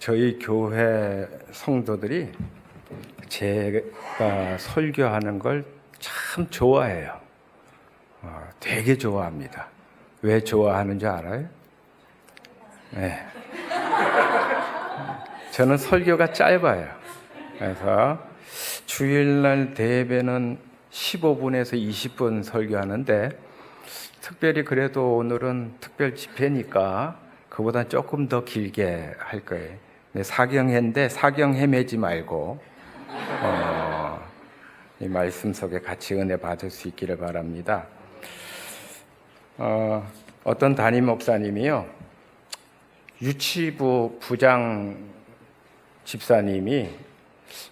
저희 교회 성도들이 제가 설교하는 걸 참 좋아해요. 되게 좋아합니다. 왜 좋아하는 줄 알아요? 네. 저는 설교가 짧아요. 그래서 주일날 대예배는 15분에서 20분 설교하는데 특별히 그래도 오늘은 특별 집회니까 그보다 조금 더 길게 할 거예요. 사경회인데 사경 헤매지 말고 이 말씀 속에 같이 은혜 받을 수 있기를 바랍니다. 어떤 담임 목사님이요, 유치부 부장 집사님이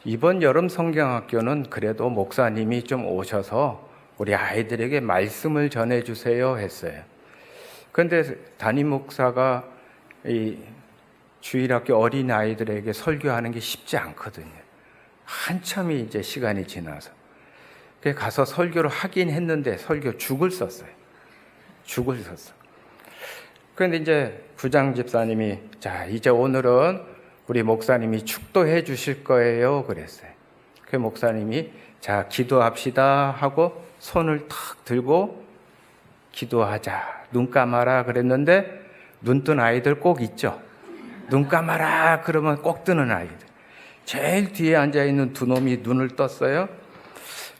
이번 여름 성경학교는 그래도 목사님이 좀 오셔서 우리 아이들에게 말씀을 전해주세요 했어요. 그런데 담임 목사가 이 주일학교 어린 아이들에게 설교하는 게 쉽지 않거든요. 한참이 이제 시간이 지나서 가서 설교를 하긴 했는데 설교 죽을 썼어요. 죽을 썼어. 그런데 이제 부장 집사님이 자, 이제 오늘은 우리 목사님이 축도해 주실 거예요 그랬어요. 그 목사님이 자, 기도합시다 하고 손을 탁 들고 기도하자, 눈 감아라 그랬는데 눈 뜬 아이들 꼭 있죠. 눈 감아라 그러면 꼭 뜨는 아이들. 제일 뒤에 앉아있는 두 놈이 눈을 떴어요.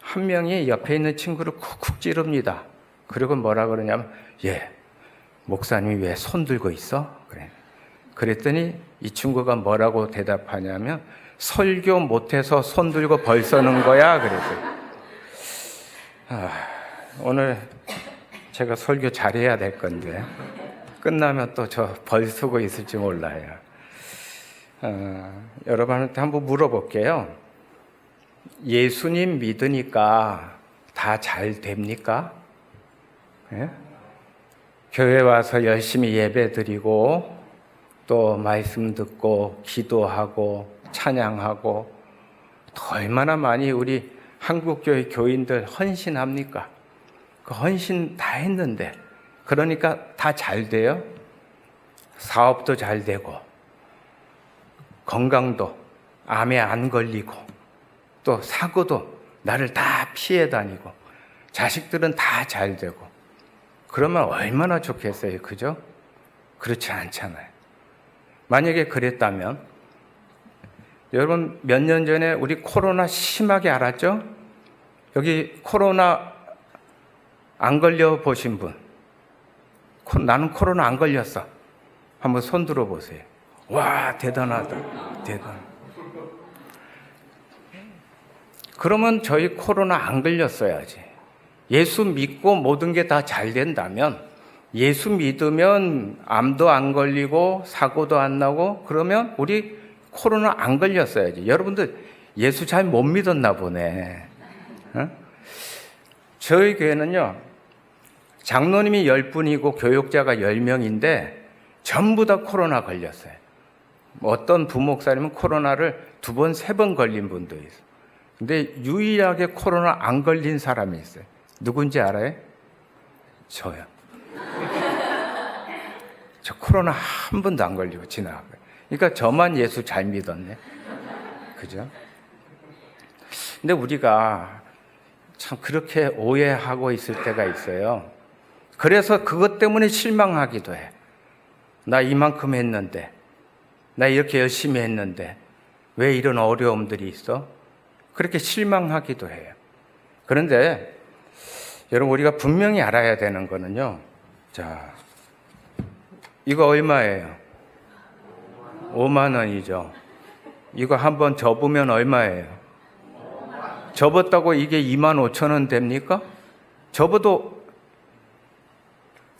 한 명이 옆에 있는 친구를 쿡쿡 찌릅니다. 그리고 뭐라 그러냐면 목사님이 왜 손 들고 있어? 그랬더니 이 친구가 뭐라고 대답하냐면 설교 못해서 손 들고 벌 서는 거야 그랬어요. 오늘 제가 설교 잘해야 될 건데 끝나면 또 저 벌 쓰고 있을지 몰라요. 여러분한테 한번 물어볼게요. 예수님 믿으니까 다 잘 됩니까? 예? 교회 와서 열심히 예배 드리고 또 말씀 듣고 기도하고 찬양하고 또 얼마나 많이 우리 한국교회 교인들 헌신합니까? 그 헌신 다 했는데 그러니까 다 잘 돼요? 사업도 잘 되고 건강도 암에 안 걸리고 또 사고도 나를 다 피해 다니고 자식들은 다 잘 되고 그러면 얼마나 좋겠어요, 그죠? 그렇지 않잖아요. 만약에 그랬다면 여러분 몇 년 전에 우리 코로나 심하게 알았죠? 여기 코로나 안 걸려 보신 분, 나는 코로나 안 걸렸어. 한번 손 들어 보세요. 와, 대단하다. 대단. 그러면 저희 코로나 안 걸렸어야지. 예수 믿고 모든 게 다 잘 된다면, 예수 믿으면 암도 안 걸리고 사고도 안 나고 그러면 우리 코로나 안 걸렸어야지. 여러분들 예수 잘 못 믿었나 보네. 저희 교회는요, 장로님이 10분이고 교육자가 10명인데 전부 다 코로나 걸렸어요. 어떤 부목사님은 코로나를 2번, 3번 걸린 분도 있어요. 근데 유일하게 코로나 안 걸린 사람이 있어요. 누군지 알아요? 저요. 저 코로나 한 번도 안 걸리고 지나가고요. 그러니까 저만 예수 잘 믿었네. 그죠? 근데 우리가 참 그렇게 오해하고 있을 때가 있어요. 그래서 그것 때문에 실망하기도 해. 나 이만큼 했는데, 나 이렇게 열심히 했는데 왜 이런 어려움들이 있어? 그렇게 실망하기도 해요. 그런데 여러분 우리가 분명히 알아야 되는 거는요. 자, 이거 얼마예요? 5만 원이죠. 이거 한번 접으면 얼마예요? 접었다고 이게 2만 5천 원 됩니까? 접어도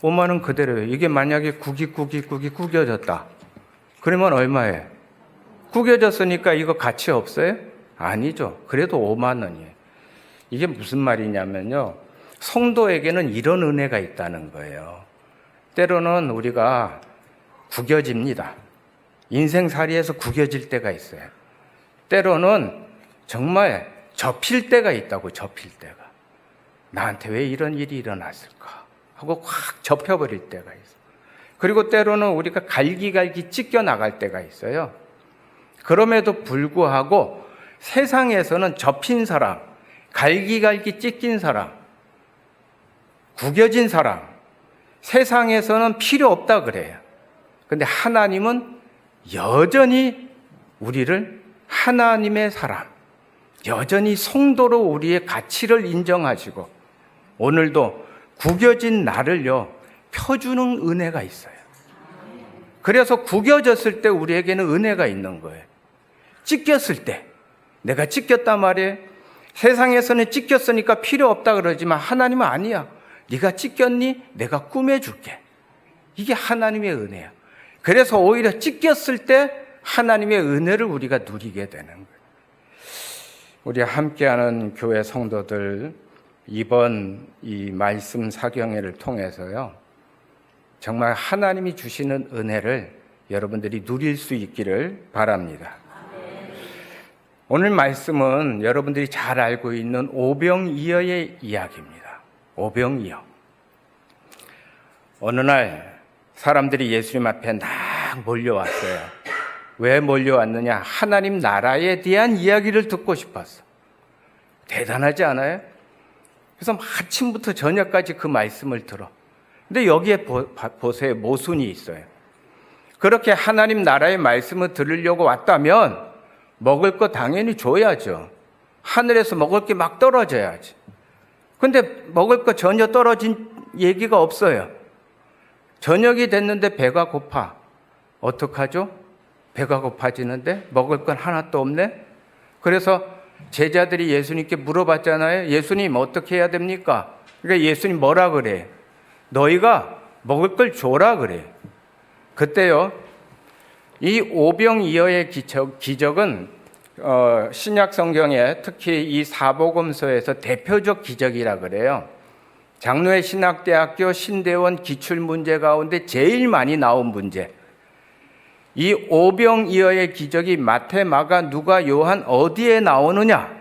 5만 원 그대로예요. 이게 만약에 국이 구겨졌다. 그러면 얼마예요? 구겨졌으니까 이거 가치 없어요? 아니죠. 그래도 5만 원이에요. 이게 무슨 말이냐면요. 성도에게는 이런 은혜가 있다는 거예요. 때로는 우리가 구겨집니다. 인생살이에서 구겨질 때가 있어요. 때로는 정말 접힐 때가 있다고, 접힐 때가. 나한테 왜 이런 일이 일어났을까 하고 확 접혀버릴 때가 있어요. 그리고 때로는 우리가 갈기갈기 찢겨 나갈 때가 있어요. 그럼에도 불구하고 세상에서는 접힌 사람, 갈기갈기 찢긴 사람, 구겨진 사람, 세상에서는 필요 없다 그래요. 근데 하나님은 여전히 우리를 하나님의 사람, 여전히 성도로 우리의 가치를 인정하시고 오늘도 구겨진 나를요 펴주는 은혜가 있어요. 그래서 구겨졌을 때 우리에게는 은혜가 있는 거예요. 찢겼을 때, 내가 찢겼단 말이에요. 세상에서는 찢겼으니까 필요 없다 그러지만 하나님은 아니야. 네가 찢겼니? 내가 꾸며줄게. 이게 하나님의 은혜야. 그래서 오히려 찢겼을 때 하나님의 은혜를 우리가 누리게 되는 거예요. 우리 함께하는 교회 성도들, 이번 이 말씀 사경회를 통해서요, 정말 하나님이 주시는 은혜를 여러분들이 누릴 수 있기를 바랍니다. 오늘 말씀은 여러분들이 잘 알고 있는 오병이어의 이야기입니다. 오병이어. 어느 날 사람들이 예수님 앞에 막 몰려왔어요. 왜 몰려왔느냐? 하나님 나라에 대한 이야기를 듣고 싶었어. 대단하지 않아요? 그래서 아침부터 저녁까지 그 말씀을 들어. 근데 여기에 보세요. 모순이 있어요. 그렇게 하나님 나라의 말씀을 들으려고 왔다면 먹을 거 당연히 줘야죠. 하늘에서 먹을 게 막 떨어져야지. 근데 먹을 거 전혀 떨어진 얘기가 없어요. 저녁이 됐는데 배가 고파. 어떡하죠? 배가 고파지는데 먹을 건 하나도 없네? 그래서 제자들이 예수님께 물어봤잖아요. 예수님 어떻게 해야 됩니까? 그러니까 예수님 뭐라 그래? 너희가 먹을 걸 줘라 그래. 그때요, 이 오병이어의 기적은 신약 성경에 특히 이 사복음서에서 대표적 기적이라 그래요. 장로회 신학대학교 신대원 기출문제 가운데 제일 많이 나온 문제. 이 오병이어의 기적이 마태, 마가, 누가, 요한 어디에 나오느냐?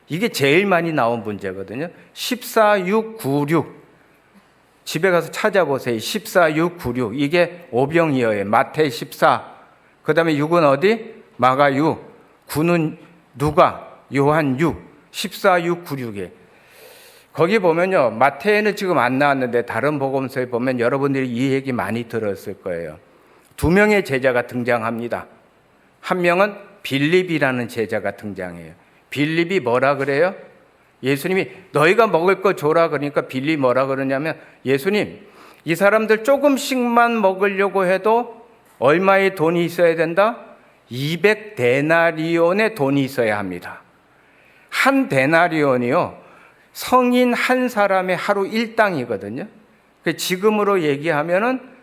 이게 제일 많이 나온 문제거든요. 14, 6, 9, 6. 집에 가서 찾아보세요. 14, 6, 9, 6. 이게 오병이어예요. 마태 14. 그 다음에 6은 어디? 마가 6. 9는 누가? 요한 6. 14, 6, 9, 6에. 거기 보면요. 마태에는 지금 안 나왔는데 다른 복음서에 보면 여러분들이 이 얘기 많이 들었을 거예요. 두 명의 제자가 등장합니다. 한 명은 빌립이라는 제자가 등장해요. 빌립이 뭐라 그래요? 예수님이 너희가 먹을 거 줘라 그러니까 빌립이 뭐라 그러냐면 예수님, 이 사람들 조금씩만 먹으려고 해도 얼마의 돈이 있어야 된다? 200데나리온의 돈이 있어야 합니다. 한 데나리온이요, 성인 한 사람의 하루 일당이거든요. 지금으로 얘기하면은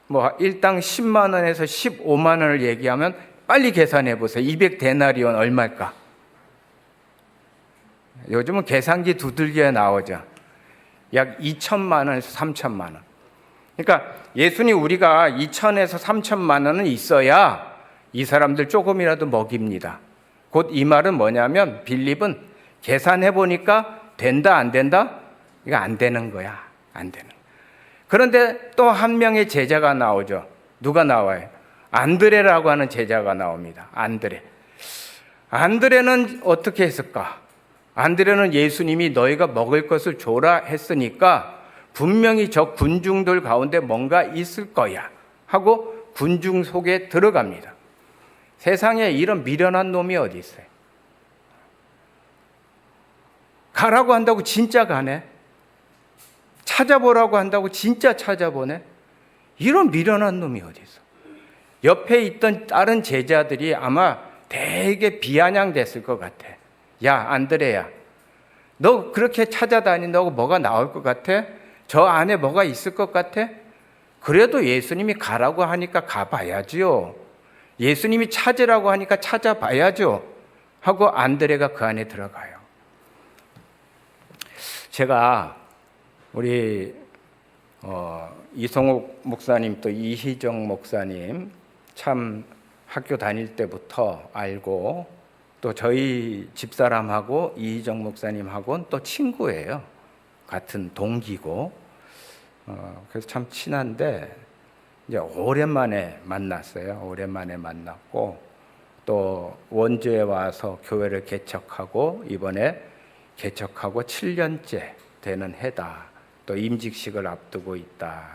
뭐 일당 10만 원에서 15만 원을 얘기하면 빨리 계산해 보세요. 200데나리온 얼마일까? 요즘은 계산기 두들기에 나오죠. 약 2천만 원에서 3천만 원. 그러니까 예수님 우리가 2천에서 3천만 원은 있어야 이 사람들 조금이라도 먹입니다. 곧 이 말은 뭐냐면 빌립은 계산해 보니까 된다 안 된다? 이거 안 되는 거야. 안 되는. 그런데 또 한 명의 제자가 나오죠. 누가 나와요? 안드레라고 하는 제자가 나옵니다. 안드레는 어떻게 했을까? 안드레는 예수님이 너희가 먹을 것을 줘라 했으니까 분명히 저 군중들 가운데 뭔가 있을 거야 하고 군중 속에 들어갑니다. 세상에 이런 미련한 놈이 어디 있어요? 가라고 한다고 진짜 가네? 찾아보라고 한다고 진짜 찾아보네? 이런 미련한 놈이 어디 있어? 옆에 있던 다른 제자들이 아마 되게 비아냥됐을 것 같아. 야, 안드레야, 너 그렇게 찾아다닌다고 뭐가 나올 것 같아? 저 안에 뭐가 있을 것 같아? 그래도 예수님이 가라고 하니까 가봐야지요. 예수님이 찾으라고 하니까 찾아봐야죠. 하고 안드레가 그 안에 들어가요. 제가 우리 이성욱 목사님 또 이희정 목사님 참 학교 다닐 때부터 알고 또 저희 집사람하고 이희정 목사님하고는 또 친구예요. 같은 동기고 그래서 참 친한데 이제 오랜만에 만났어요. 오랜만에 만났고 또 원주에 와서 교회를 개척하고 이번에 개척하고 7년째 되는 해다. 또 임직식을 앞두고 있다.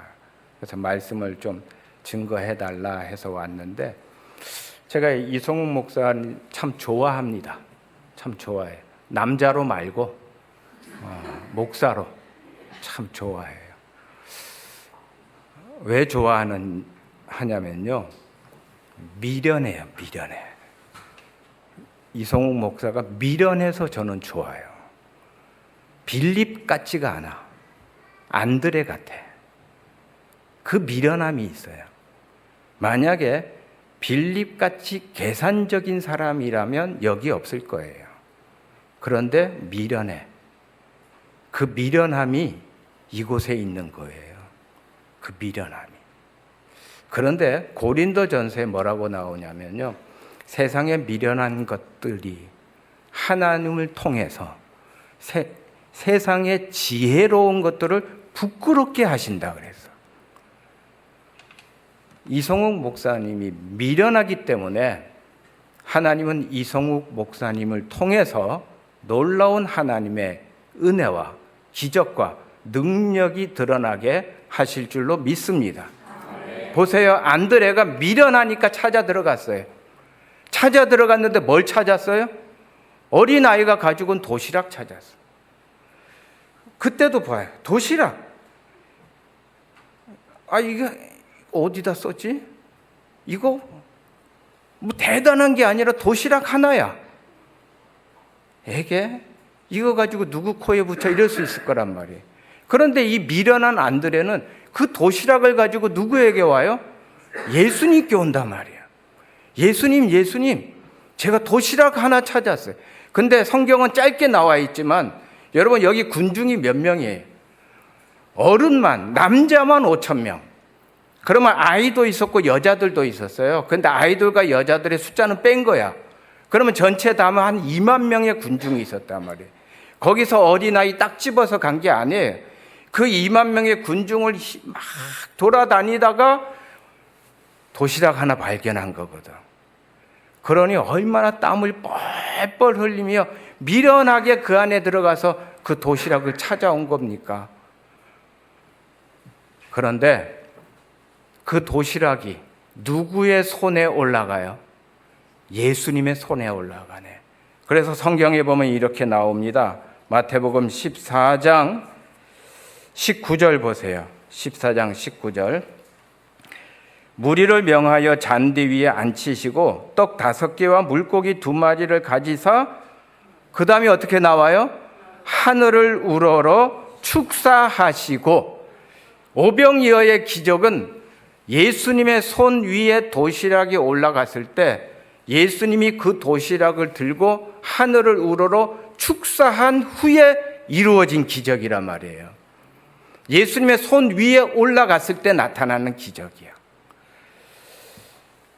그래서 말씀을 좀 증거해달라 해서 왔는데 제가 이성욱 목사님 참 좋아합니다. 참 좋아해요. 남자로 말고 목사로 참 좋아해요. 왜 하냐면요. 미련해요. 미련해. 이성욱 목사가 미련해서 저는 좋아요. 빌립 같지가 않아. 안드레 같아. 그 미련함이 있어요. 만약에 빌립같이 계산적인 사람이라면 여기 없을 거예요. 그런데 미련해. 그 미련함이 이곳에 있는 거예요. 그 미련함이. 그런데 고린도전서에 뭐라고 나오냐면요. 세상에 미련한 것들이 하나님을 통해서 세상의 지혜로운 것들을 부끄럽게 하신다 그랬어. 이성욱 목사님이 미련하기 때문에 하나님은 이성욱 목사님을 통해서 놀라운 하나님의 은혜와 기적과 능력이 드러나게 하실 줄로 믿습니다. 보세요. 안드레가 미련하니까 찾아 들어갔어요. 찾아 들어갔는데 뭘 찾았어요? 어린아이가 가지고 온 도시락 찾았어요. 그때도 봐요. 도시락. 이거 어디다 썼지? 이거 뭐 대단한 게 아니라 도시락 하나야. 애게 이거 가지고 누구 코에 붙여 이럴 수 있을 거란 말이에요. 그런데 이 미련한 안드레는 그 도시락을 가지고 누구에게 와요? 예수님께 온단 말이에요. 예수님, 제가 도시락 하나 찾았어요. 근데 성경은 짧게 나와 있지만 여러분 여기 군중이 몇 명이에요? 어른만, 남자만 5,000명. 그러면 아이도 있었고 여자들도 있었어요. 근데 아이들과 여자들의 숫자는 뺀 거야. 그러면 전체 다 하면 한 2만 명의 군중이 있었단 말이에요. 거기서 어린아이 딱 집어서 간 게 아니에요. 그 2만 명의 군중을 막 돌아다니다가 도시락 하나 발견한 거거든. 그러니 얼마나 땀을 뻘뻘 흘리며 미련하게 그 안에 들어가서 그 도시락을 찾아온 겁니까? 그런데 그 도시락이 누구의 손에 올라가요? 예수님의 손에 올라가네. 그래서 성경에 보면 이렇게 나옵니다. 마태복음 14장 19절 보세요. 14장 19절. 무리를 명하여 잔디 위에 앉히시고 떡 5개와 물고기 2마리를 가지사 그 다음에 어떻게 나와요? 하늘을 우러러 축사하시고 오병이어의 기적은 예수님의 손 위에 도시락이 올라갔을 때 예수님이 그 도시락을 들고 하늘을 우러러 축사한 후에 이루어진 기적이란 말이에요. 예수님의 손 위에 올라갔을 때 나타나는 기적이야.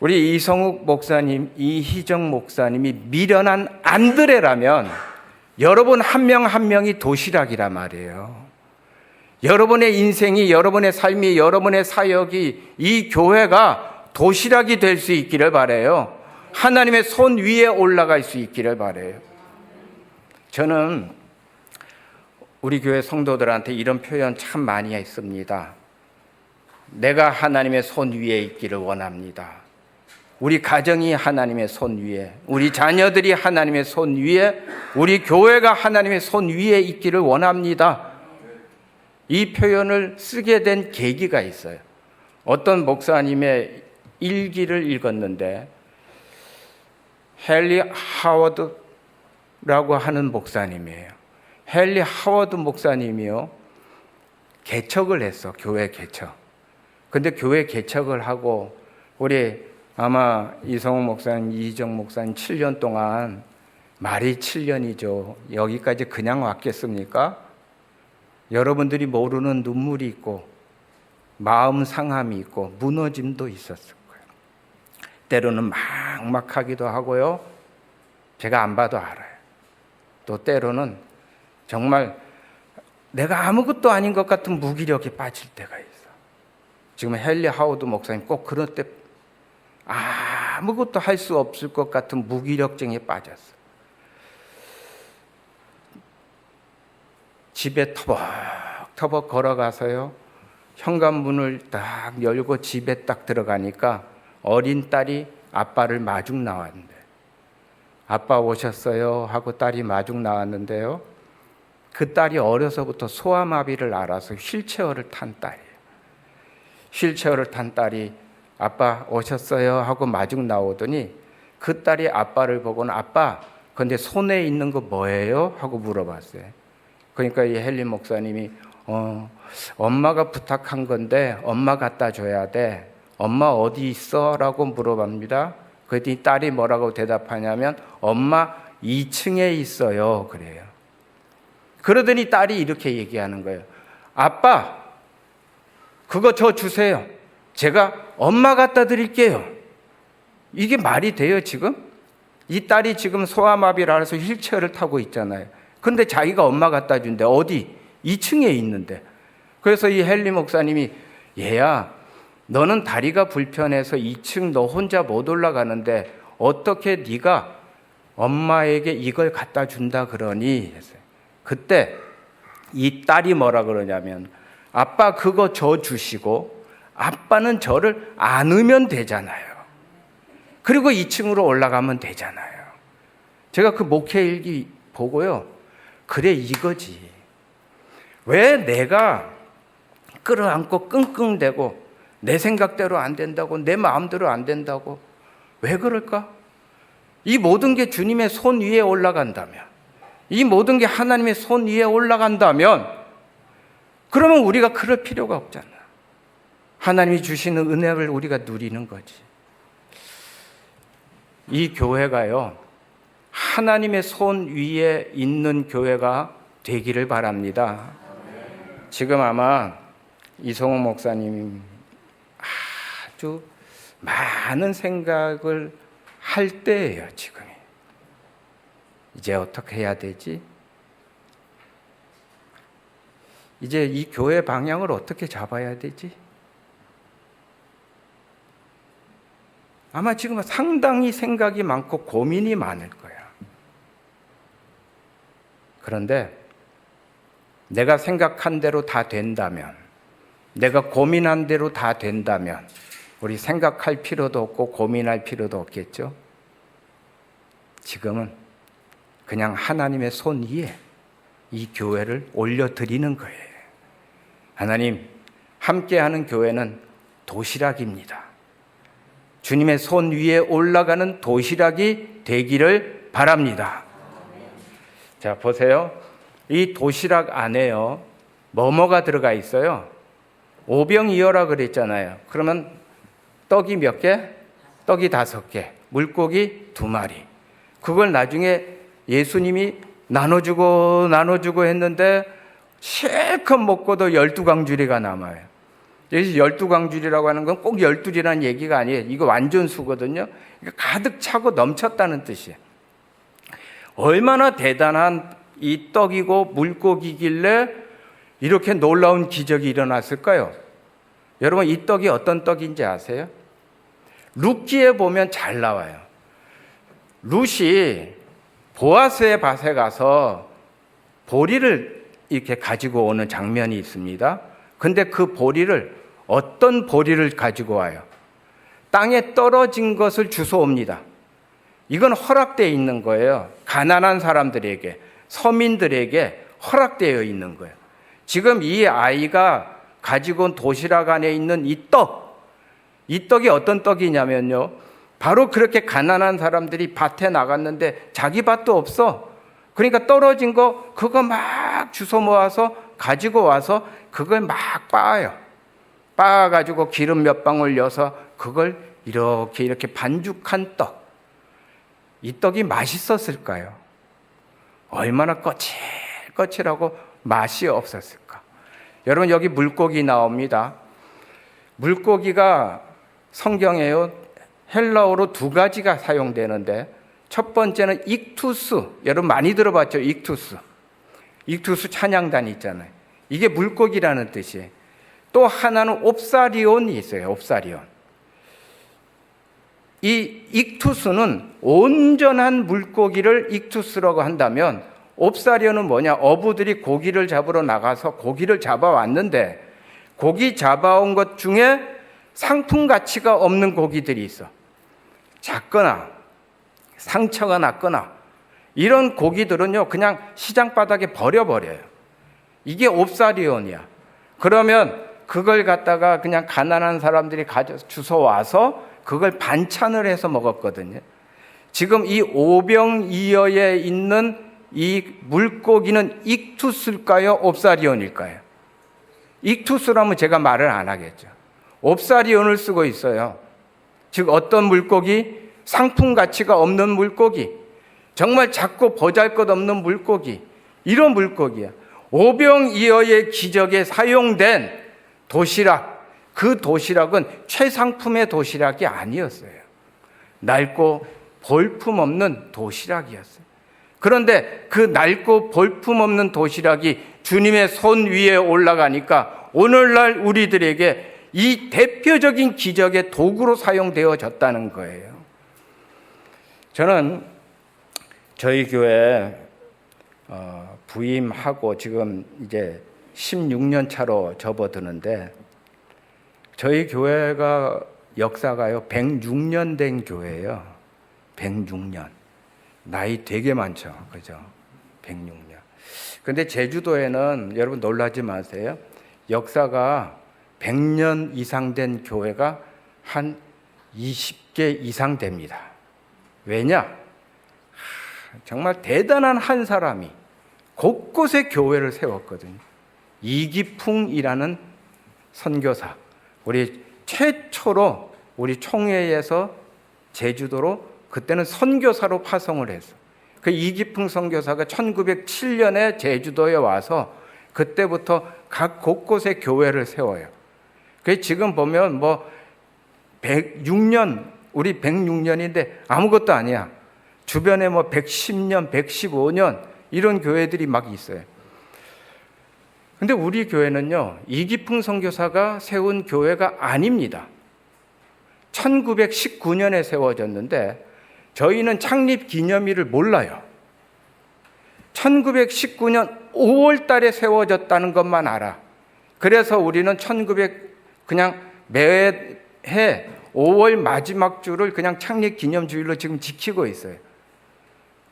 우리 이성욱 목사님, 이희정 목사님이 미련한 안드레라면 여러분 한 명 한 명이 도시락이란 말이에요. 여러분의 인생이, 여러분의 삶이, 여러분의 사역이 이 교회가 도시락이 될 수 있기를 바라요. 하나님의 손 위에 올라갈 수 있기를 바라요. 저는 우리 교회 성도들한테 이런 표현 참 많이 했습니다. 내가 하나님의 손 위에 있기를 원합니다. 우리 가정이 하나님의 손 위에, 우리 자녀들이 하나님의 손 위에, 우리 교회가 하나님의 손 위에 있기를 원합니다. 이 표현을 쓰게 된 계기가 있어요. 어떤 목사님의 일기를 읽었는데 헨리 하워드라고 하는 목사님이에요. 헨리 하워드 목사님이요, 개척을 했어. 교회 개척. 근데 교회 개척을 하고 우리 아마 이성욱 목사님, 이희정 목사님 7년 동안, 말이 7년이죠. 여기까지 그냥 왔겠습니까? 여러분들이 모르는 눈물이 있고 마음 상함이 있고 무너짐도 있었을 거예요. 때로는 막막하기도 하고요. 제가 안 봐도 알아요. 또 때로는 정말 내가 아무것도 아닌 것 같은 무기력에 빠질 때가 있어. 지금 헨리 하워드 목사님 꼭 그런 때 아무것도 할 수 없을 것 같은 무기력증에 빠졌어. 집에 터벅터벅 걸어가서요, 현관문을 딱 열고 집에 딱 들어가니까 어린 딸이 아빠를 마중 나왔는데, 아빠 오셨어요 하고 딸이 마중 나왔는데요, 그 딸이 어려서부터 소아마비를 알아서 휠체어를 탄 딸이에요. 휠체어를 탄 딸이 아빠 오셨어요 하고 마중 나오더니 그 딸이 아빠를 보고는 아빠, 근데 손에 있는 거 뭐예요? 하고 물어봤어요. 그러니까 이 헨리 목사님이 엄마가 부탁한 건데 엄마 갖다 줘야 돼. 엄마 어디 있어? 라고 물어봅니다. 그랬더니 딸이 뭐라고 대답하냐면 엄마 2층에 있어요. 그래요. 그러더니 딸이 이렇게 얘기하는 거예요. 아빠, 그거 저 주세요. 제가 엄마 갖다 드릴게요. 이게 말이 돼요, 지금? 이 딸이 지금 소아마비라 해서 휠체어를 타고 있잖아요. 근데 자기가 엄마 갖다 준대. 어디? 2층에 있는데. 그래서 이 헨리 목사님이 얘야, 너는 다리가 불편해서 2층 너 혼자 못 올라가는데 어떻게 네가 엄마에게 이걸 갖다 준다 그러니? 했어요. 그때 이 딸이 뭐라 그러냐면 아빠 그거 저 주시고 아빠는 저를 안으면 되잖아요. 그리고 2층으로 올라가면 되잖아요. 제가 그 목회일기 보고요, 그래 이거지. 왜 내가 끌어안고 끙끙대고 내 생각대로 안 된다고, 내 마음대로 안 된다고, 왜 그럴까? 이 모든 게 주님의 손 위에 올라간다면, 이 모든 게 하나님의 손 위에 올라간다면, 그러면 우리가 그럴 필요가 없잖아. 하나님이 주시는 은혜를 우리가 누리는 거지. 이 교회가요, 하나님의 손 위에 있는 교회가 되기를 바랍니다. 지금 아마 이성호 목사님 아주 많은 생각을 할 때예요, 지금이. 이제 어떻게 해야 되지? 이제 이 교회 방향을 어떻게 잡아야 되지? 아마 지금 상당히 생각이 많고 고민이 많을 거야. 그런데 내가 생각한 대로 다 된다면, 내가 고민한 대로 다 된다면 우리 생각할 필요도 없고 고민할 필요도 없겠죠? 지금은 그냥 하나님의 손 위에 이 교회를 올려드리는 거예요. 하나님, 함께하는 교회는 도시락입니다. 주님의 손 위에 올라가는 도시락이 되기를 바랍니다. 자, 보세요. 이 도시락 안에요, 뭐뭐가 들어가 있어요? 오병이어라 그랬잖아요. 그러면 떡이 몇 개? 떡이 5개, 물고기 2마리. 그걸 나중에 예수님이 나눠주고 했는데 실컷 먹고도 12광주리가 남아요. 여기서 12광주리라고 하는 건 꼭 12이라는 얘기가 아니에요. 이거 완전수거든요. 가득 차고 넘쳤다는 뜻이에요. 얼마나 대단한 이 떡이고 물고기길래 이렇게 놀라운 기적이 일어났을까요? 여러분, 이 떡이 어떤 떡인지 아세요? 룻기에 보면 잘 나와요. 룻이 보아스의 밭에 가서 보리를 이렇게 가지고 오는 장면이 있습니다. 근데 그 보리를, 어떤 보리를 가지고 와요? 땅에 떨어진 것을 주워옵니다. 이건 허락되어 있는 거예요. 가난한 사람들에게, 서민들에게 허락되어 있는 거예요. 지금 이 아이가 가지고 온 도시락 안에 있는 이 떡이 어떤 떡이냐면요, 바로 그렇게 가난한 사람들이 밭에 나갔는데 자기 밭도 없어. 그러니까 떨어진 거 그거 막 주워 모아서 가지고 와서 그걸 막 빻아요. 빻아가지고 기름 몇 방울 넣어서 그걸 이렇게 반죽한 떡. 이 떡이 맛있었을까요? 얼마나 거칠거칠하고 맛이 없었을까? 여러분, 여기 물고기 나옵니다. 물고기가 성경에요, 헬라어로 2가지가 사용되는데, 첫 번째는 익투스. 여러분 많이 들어봤죠? 익투스 찬양단 있잖아요. 이게 물고기라는 뜻이에요. 또 하나는 옵사리온이 있어요. 옵사리온. 이 익투스는 온전한 물고기를 익투스라고 한다면, 옵사리온은 뭐냐? 어부들이 고기를 잡으러 나가서 고기를 잡아왔는데 고기 잡아온 것 중에 상품 가치가 없는 고기들이 있어. 작거나 상처가 났거나 이런 고기들은요, 그냥 시장 바닥에 버려버려요. 이게 옵사리온이야. 그러면 그걸 갖다가 그냥 가난한 사람들이 주워와서 그걸 반찬을 해서 먹었거든요. 지금 이 오병이어에 있는 이 물고기는 익투스일까요? 옵사리온일까요? 익투스라면 제가 말을 안 하겠죠. 옵사리온을 쓰고 있어요. 즉 어떤 물고기? 상품 가치가 없는 물고기, 정말 작고 보잘것없는 물고기, 이런 물고기야. 오병이어의 기적에 사용된 도시락, 그 도시락은 최상품의 도시락이 아니었어요. 낡고 볼품없는 도시락이었어요. 그런데 그 낡고 볼품없는 도시락이 주님의 손 위에 올라가니까 오늘날 우리들에게 이 대표적인 기적의 도구로 사용되어졌다는 거예요. 저는 저희 교회 부임하고 지금 이제 16년 차로 접어드는데, 저희 교회가 역사가요 106년 된 교회예요. 106년. 나이 되게 많죠. 그죠? 106년. 근데 제주도에는 여러분 놀라지 마세요. 역사가 100년 이상 된 교회가 한 20개 이상 됩니다. 왜냐? 정말 대단한 한 사람이 곳곳에 교회를 세웠거든요. 이기풍이라는 선교사. 우리 최초로 우리 총회에서 제주도로 그때는 선교사로 파송을 했어. 그 이기풍 선교사가 1907년에 제주도에 와서 그때부터 각 곳곳에 교회를 세워요. 그래서 지금 보면 뭐 106년, 우리 106년인데 아무것도 아니야. 주변에 뭐 110년, 115년 이런 교회들이 막 있어요. 근데 우리 교회는요, 이기풍 선교사가 세운 교회가 아닙니다. 1919년에 세워졌는데 저희는 창립 기념일을 몰라요. 1919년 5월 달에 세워졌다는 것만 알아. 그래서 우리는 그냥 매해 5월 마지막 주를 그냥 창립 기념주일로 지금 지키고 있어요.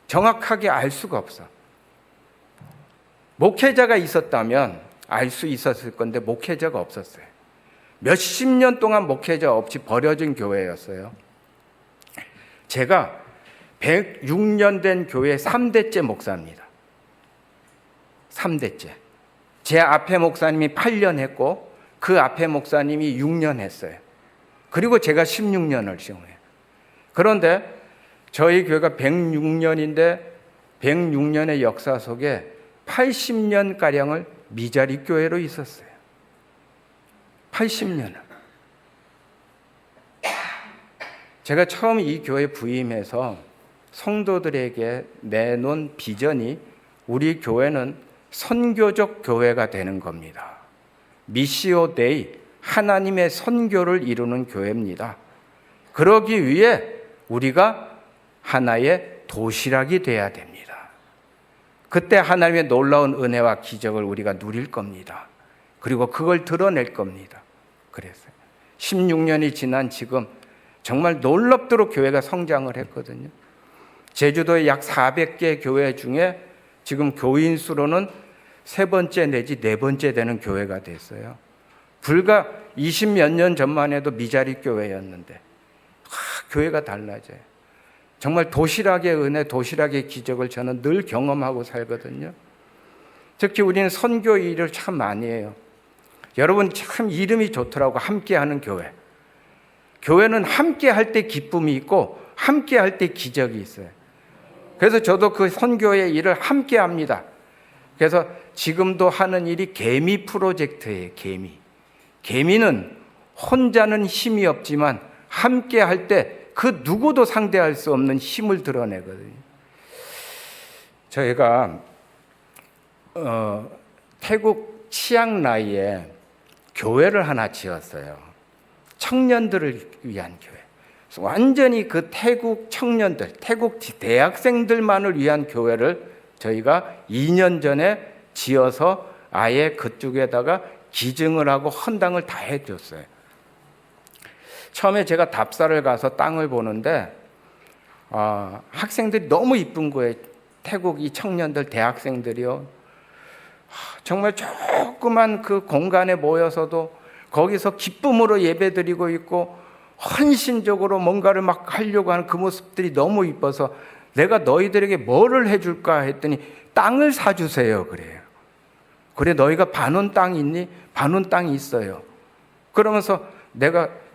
정확하게 알 수가 없어. 목회자가 있었다면 알 수 있었을 건데 목회자가 없었어요. 몇십 년 동안 목회자 없이 버려진 교회였어요. 제가 106년 된 교회 3대째 목사입니다. 3대째. 제 앞에 목사님이 8년 했고 그 앞에 목사님이 6년 했어요. 그리고 제가 16년을 시험해요. 그런데 저희 교회가 106년인데 106년의 역사 속에 80년가량을 미자리 교회로 있었어요. 80년을. 제가 처음 이 교회 부임해서 성도들에게 내놓은 비전이 우리 교회는 선교적 교회가 되는 겁니다. 미시오 데이, 하나님의 선교를 이루는 교회입니다. 그러기 위해 우리가 하나의 도시락이 돼야 됩니다. 그때 하나님의 놀라운 은혜와 기적을 우리가 누릴 겁니다. 그리고 그걸 드러낼 겁니다. 그랬어요. 16년이 지난 지금 정말 놀랍도록 교회가 성장을 했거든요. 제주도의 약 400개 교회 중에 지금 교인 수로는 세 번째 내지 네 번째 되는 교회가 됐어요. 불과 20몇 년 전만 해도 미자리 교회였는데 교회가 달라져요. 정말 도시락의 은혜, 도시락의 기적을 저는 늘 경험하고 살거든요. 특히 우리는 선교 일을 참 많이 해요. 여러분 참 이름이 좋더라고, 함께하는 교회. 교회는 함께할 때 기쁨이 있고 함께할 때 기적이 있어요. 그래서 저도 그 선교의 일을 함께합니다. 그래서 지금도 하는 일이 개미 프로젝트예요. 개미는 혼자는 힘이 없지만 함께할 때 그 누구도 상대할 수 없는 힘을 드러내거든요. 저희가 태국 치앙라이에 교회를 하나 지었어요. 청년들을 위한 교회. 완전히 그 태국 청년들, 태국 대학생들만을 위한 교회를 저희가 2년 전에 지어서 아예 그쪽에다가 기증을 하고 헌당을 다 해줬어요. 처음에 제가 답사를 가서 땅을 보는데 학생들이 너무 이쁜 거예요. 태국 이 청년들, 대학생들이요. 정말 조그만 그 공간에 모여서도 거기서 기쁨으로 예배드리고 있고 헌신적으로 뭔가를 막 하려고 하는 그 모습들이 너무 이뻐서 내가 너희들에게 뭐를 해줄까 했더니 땅을 사주세요 그래요. 그래 너희가 반원 땅 있니? 반원 땅이 있어요. 그러면서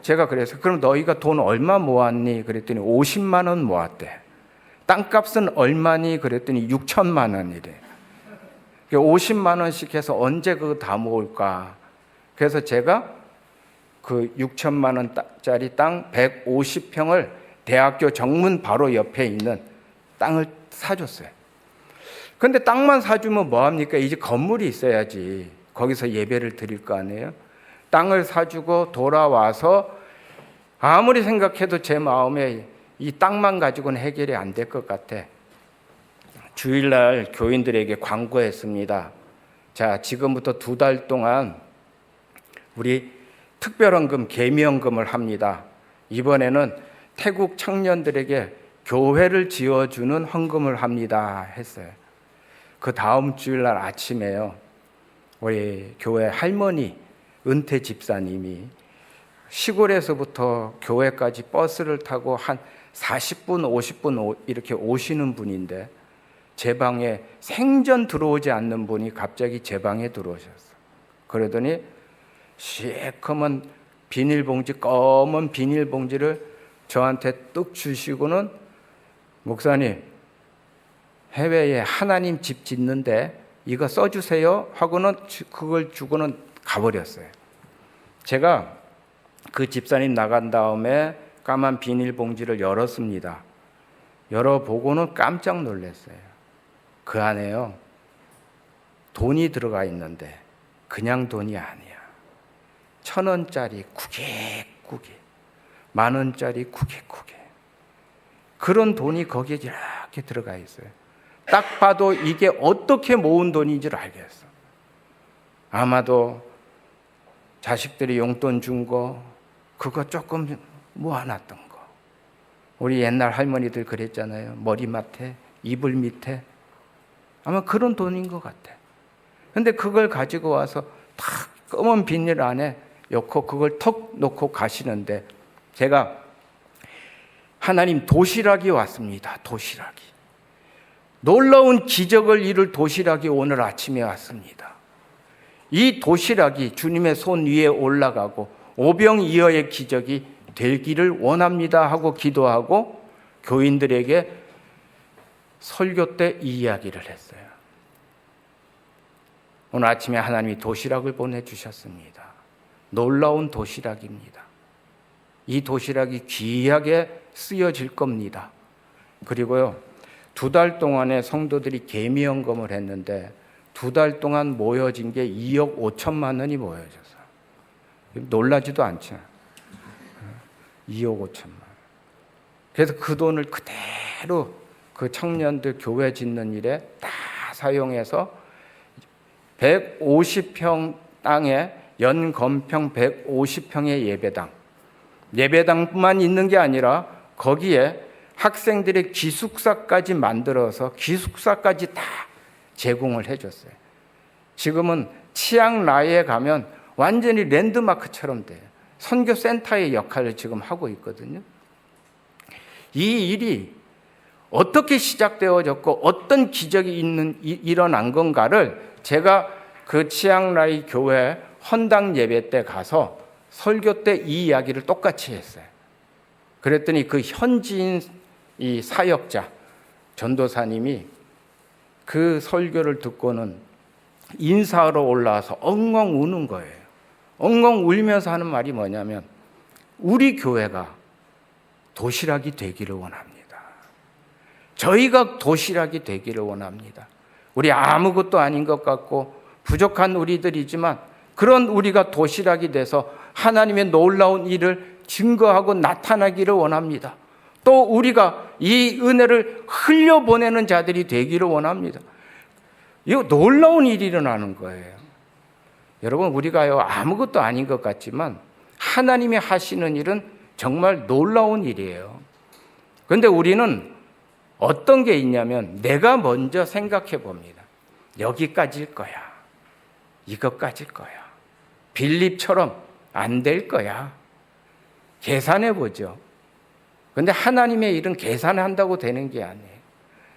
제가 그래서 그럼 너희가 돈 얼마 모았니? 그랬더니 50만 원 모았대. 땅값은 얼마니? 그랬더니 6천만 원이래. 50만 원씩 해서 언제 그거 다 모을까? 그래서 제가 그 6천만 원짜리 땅 150평을 대학교 정문 바로 옆에 있는 땅을 사줬어요. 근데 땅만 사주면 뭐합니까? 이제 건물이 있어야지 거기서 예배를 드릴 거 아니에요? 땅을 사주고 돌아와서 아무리 생각해도 제 마음에 이 땅만 가지고는 해결이 안 될 것 같아. 주일날 교인들에게 광고했습니다. 자, 지금부터 2달 동안 우리 특별헌금, 개미헌금을 합니다. 이번에는 태국 청년들에게 교회를 지어주는 헌금을 합니다 했어요. 그 다음 주일날 아침에요, 우리 교회 할머니 은퇴 집사님이 시골에서부터 교회까지 버스를 타고 한 40분, 50분 이렇게 오시는 분인데 제 방에 생전 들어오지 않는 분이 갑자기 제 방에 들어오셨어. 그러더니 시커먼 비닐봉지, 검은 비닐봉지를 저한테 뚝 주시고는 목사님, 해외에 하나님 집 짓는데 이거 써주세요 하고는 그걸 주고는 가버렸어요. 제가 그 집사님 나간 다음에 까만 비닐봉지를 열었습니다. 열어보고는 깜짝 놀랐어요. 그 안에요, 돈이 들어가 있는데 그냥 돈이 아니야. 1,000원짜리 구깃구깃, 10,000원짜리 구깃구깃, 그런 돈이 거기에 이렇게 들어가 있어요. 딱 봐도 이게 어떻게 모은 돈인지를 알겠어. 아마도 자식들이 용돈 준 거, 그거 조금 모아놨던 거. 우리 옛날 할머니들 그랬잖아요. 머리맡에, 이불 밑에. 아마 그런 돈인 것 같아. 근데 그걸 가지고 와서 탁 검은 비닐 안에 넣고 그걸 턱 놓고 가시는데 제가 하나님 도시락이 왔습니다. 도시락이. 놀라운 기적을 이룰 도시락이 오늘 아침에 왔습니다. 이 도시락이 주님의 손 위에 올라가고 오병이어의 기적이 되기를 원합니다 하고 기도하고 교인들에게 설교 때 이 이야기를 했어요. 오늘 아침에 하나님이 도시락을 보내주셨습니다. 놀라운 도시락입니다. 이 도시락이 귀하게 쓰여질 겁니다. 그리고요, 2달 동안에 성도들이 개미헌금을 했는데 2달 동안 모여진 게 2억 5천만 원이 모여졌어요. 놀라지도 않죠. 2억 5천만 원. 그래서 그 돈을 그대로 그 청년들 교회 짓는 일에 다 사용해서 150평 땅에 연건평 150평의 예배당만 있는 게 아니라 거기에 학생들의 기숙사까지 만들어서 기숙사까지 다 제공을 해줬어요. 지금은 치앙라이에 가면 완전히 랜드마크처럼 돼요. 선교센터의 역할을 지금 하고 있거든요. 이 일이 어떻게 시작되어졌고 어떤 기적이 일어난 건가를 제가 그 치앙라이 교회 헌당 예배 때 가서 설교 때 이 이야기를 똑같이 했어요. 그랬더니 그 현지인 이 사역자 전도사님이 그 설교를 듣고는 인사하러 올라와서 엉엉 우는 거예요. 엉엉 울면서 하는 말이 뭐냐면 우리 교회가 도시락이 되기를 원합니다. 저희가 도시락이 되기를 원합니다. 우리 아무것도 아닌 것 같고 부족한 우리들이지만 그런 우리가 도시락이 돼서 하나님의 놀라운 일을 증거하고 나타나기를 원합니다. 또 우리가 이 은혜를 흘려보내는 자들이 되기를 원합니다. 이거 놀라운 일이 일어나는 거예요. 여러분, 우리가요 아무것도 아닌 것 같지만 하나님이 하시는 일은 정말 놀라운 일이에요. 그런데 우리는 어떤 게 있냐면 내가 먼저 생각해 봅니다. 여기까지일 거야. 이것까지일 거야. 빌립처럼 안 될 거야. 계산해 보죠. 그런데 하나님의 일은 계산한다고 되는 게 아니에요.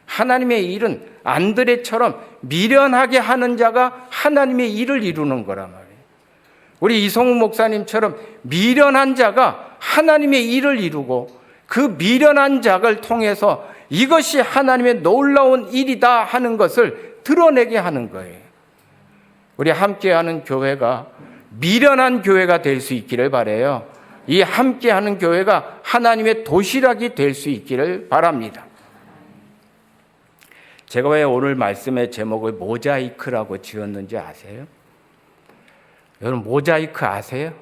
하나님의 일은 안드레처럼 미련하게 하는 자가 하나님의 일을 이루는 거란 말이에요. 우리 이성우 목사님처럼 미련한 자가 하나님의 일을 이루고 그 미련한 자를 통해서 이것이 하나님의 놀라운 일이다 하는 것을 드러내게 하는 거예요. 우리 함께하는 교회가 미련한 교회가 될 수 있기를 바라요. 이 함께하는 교회가 하나님의 도시락이 될 수 있기를 바랍니다. 제가 왜 오늘 말씀의 제목을 모자이크라고 지었는지 아세요? 여러분, 모자이크 아세요?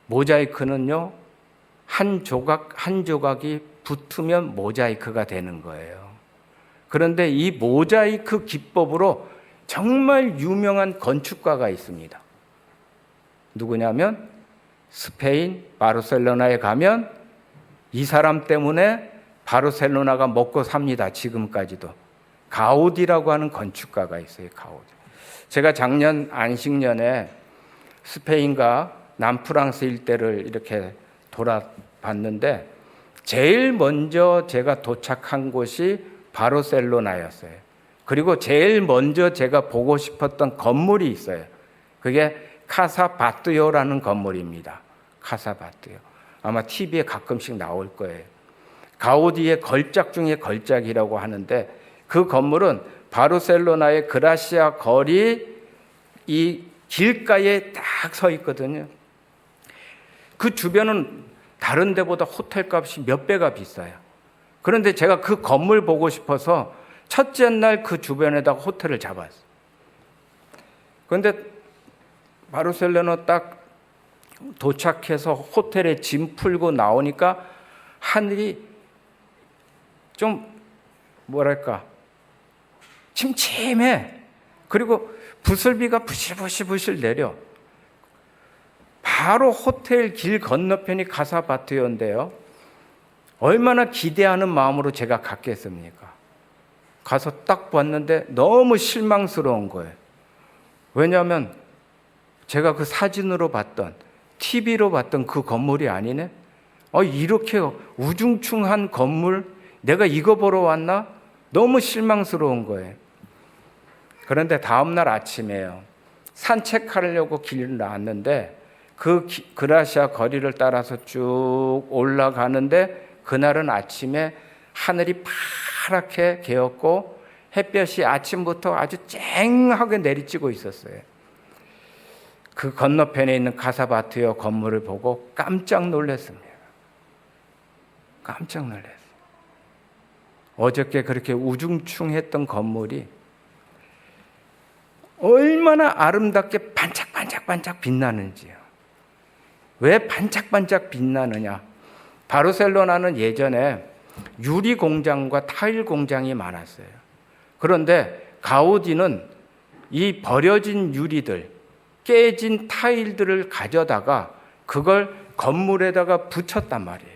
모자이크는요, 한 조각 한 조각이 붙으면 모자이크가 되는 거예요. 그런데 이 모자이크 기법으로 정말 유명한 건축가가 있습니다. 누구냐면 스페인 바르셀로나에 가면 이 사람 때문에 바르셀로나가 먹고 삽니다. 지금까지도. 가우디라고 하는 건축가가 있어요. 가우디. 제가 작년 안식년에 스페인과 남프랑스 일대를 이렇게 돌아봤는데 제일 먼저 제가 도착한 곳이 바르셀로나였어요. 그리고 제일 먼저 제가 보고 싶었던 건물이 있어요. 그게 카사바띠오라는 건물입니다. 카사바띠오. 아마 TV에 가끔씩 나올 거예요. 가우디의 걸작 중에 걸작이라고 하는데 그 건물은 바르셀로나의 그라시아 거리 이 길가에 딱 서 있거든요. 그 주변은 다른 데보다 호텔 값이 몇 배가 비싸요. 그런데 제가 그 건물 보고 싶어서 첫째 날 그 주변에다가 호텔을 잡았어요. 그런데 바르셀로나 딱 도착해서 호텔에 짐 풀고 나오니까 하늘이 좀 뭐랄까 침침해. 그리고 부슬비가 부실부실 내려. 바로 호텔 길 건너편이 카사바띠오인데요. 얼마나 기대하는 마음으로 제가 갔겠습니까? 가서 딱 봤는데 너무 실망스러운 거예요. 왜냐하면 제가 그 사진으로 봤던 TV로 봤던 그 건물이 아니네. 이렇게 우중충한 건물 내가 이거 보러 왔나? 너무 실망스러운 거예요. 그런데 다음날 아침에요. 산책하려고 길을 나왔는데 그 그라시아 거리를 따라서 쭉 올라가는데 그날은 아침에 하늘이 파랗게 개었고 햇볕이 아침부터 아주 쨍하게 내리쬐고 있었어요. 그 건너편에 있는 카사바띠오 건물을 보고 깜짝 놀랐습니다. 깜짝 놀랐어요. 어저께 그렇게 우중충했던 건물이 얼마나 아름답게 반짝반짝 빛나는지요. 왜 반짝반짝 빛나느냐? 바르셀로나는 예전에 유리 공장과 타일 공장이 많았어요. 그런데 가우디는 이 버려진 유리들, 깨진 타일들을 가져다가 그걸 건물에다가 붙였단 말이에요.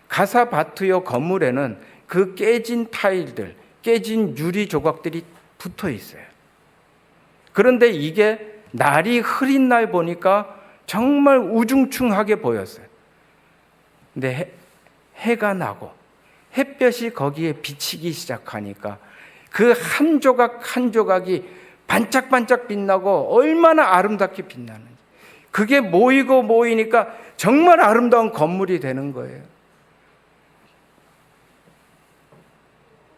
카사바띠오 건물에는 그 깨진 타일들, 깨진 유리 조각들이 붙어 있어요. 그런데 이게 날이 흐린 날 보니까 정말 우중충하게 보였어요. 근데 해가 나고 햇볕이 거기에 비치기 시작하니까 그 한 조각 한 조각이 반짝반짝 빛나고 얼마나 아름답게 빛나는지. 그게 모이니까 정말 아름다운 건물이 되는 거예요.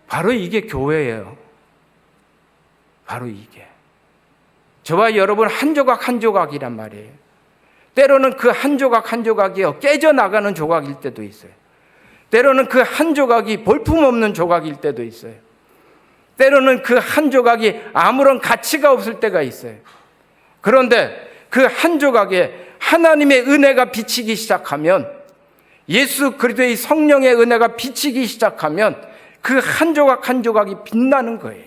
바로 이게 교회예요. 바로 이게. 저와 여러분 한 조각 한 조각이란 말이에요. 때로는 그 한 조각 한 조각이요 깨져나가는 조각일 때도 있어요. 때로는 그 한 조각이 볼품없는 조각일 때도 있어요. 때로는 그 한 조각이 아무런 가치가 없을 때가 있어요. 그런데 그 한 조각에 하나님의 은혜가 비치기 시작하면, 예수 그리스도의 성령의 은혜가 비치기 시작하면 그 한 조각 한 조각이 빛나는 거예요.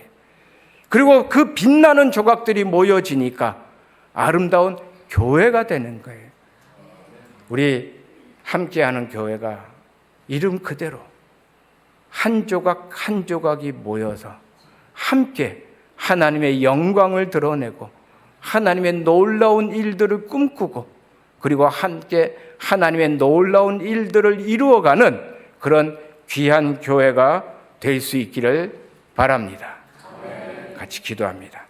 그리고 그 빛나는 조각들이 모여지니까 아름다운 교회가 되는 거예요. 우리 함께하는 교회가 이름 그대로 한 조각 한 조각이 모여서 함께 하나님의 영광을 드러내고 하나님의 놀라운 일들을 꿈꾸고, 그리고 함께 하나님의 놀라운 일들을 이루어가는 그런 귀한 교회가 될 수 있기를 바랍니다. 같이 기도합니다.